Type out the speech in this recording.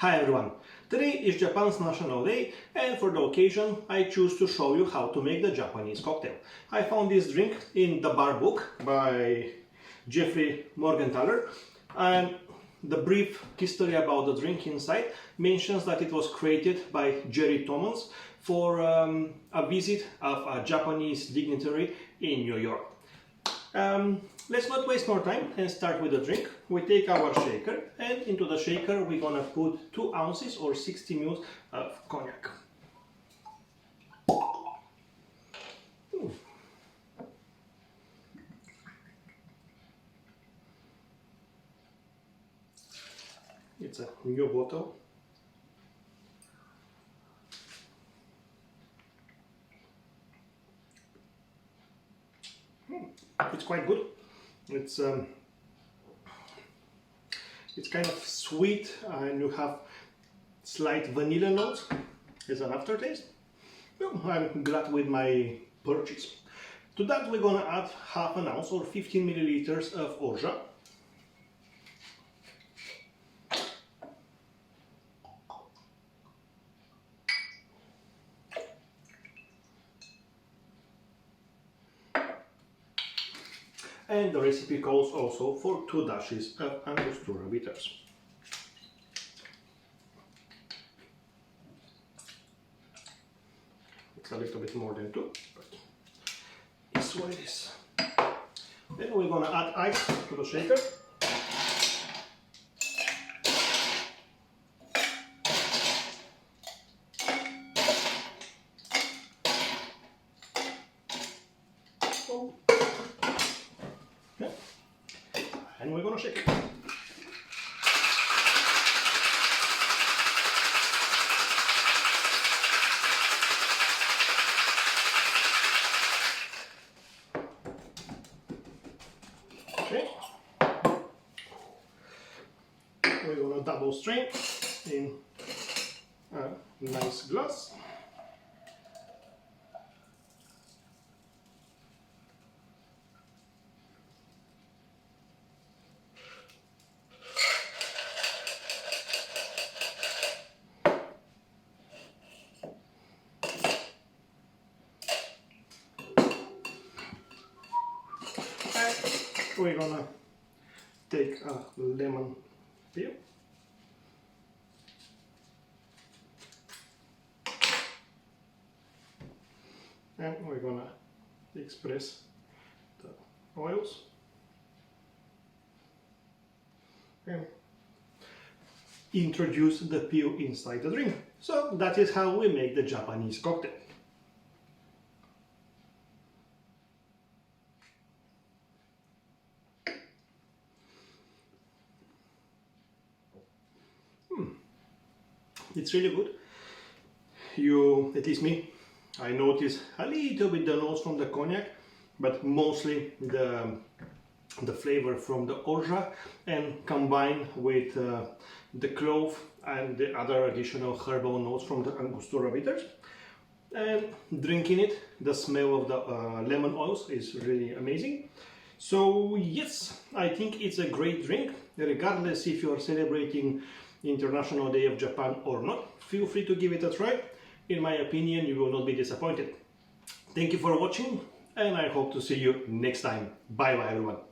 Hi everyone! Today is Japan's National Day, and for the occasion I choose to show you how to make the Japanese cocktail. I found this drink in the bar book by Jeffrey Morgenthaler, and the brief history about the drink inside mentions that it was created by Jerry Thomas for a visit of a Japanese dignitary in New York. Let's not waste more time and start with the drink. We take our shaker, and into the shaker we're gonna put 2 ounces or 60 ml of cognac. It's a new bottle. It's quite good. It's kind of sweet, and you have slight vanilla notes as an aftertaste. Well, I'm glad with my purchase. To that we're gonna add half an ounce or 15 milliliters of Orgeat. And the recipe calls also for 2 dashes of Angostura bitters. It's a little bit more than 2, but it's what it is. Then we're gonna add ice to the shaker. And we're gonna shake it. Okay. We're gonna double strain in a nice glass. We're gonna take a lemon peel and we're gonna express the oils and introduce the peel inside the drink. So that is how we make the Japanese cocktail. It's really good. At least me, I notice a little bit the nose from the cognac, but mostly the flavor from the orgeat, and combined with the clove and the other additional herbal notes from the Angostura bitters. And drinking it, the smell of the lemon oils is really amazing. So yes, I think it's a great drink, regardless if you are celebrating International Day of Japan or not. Feel free to give it a try. In my opinion, you will not be disappointed. Thank you for watching, and I hope to see you next time. Bye bye everyone.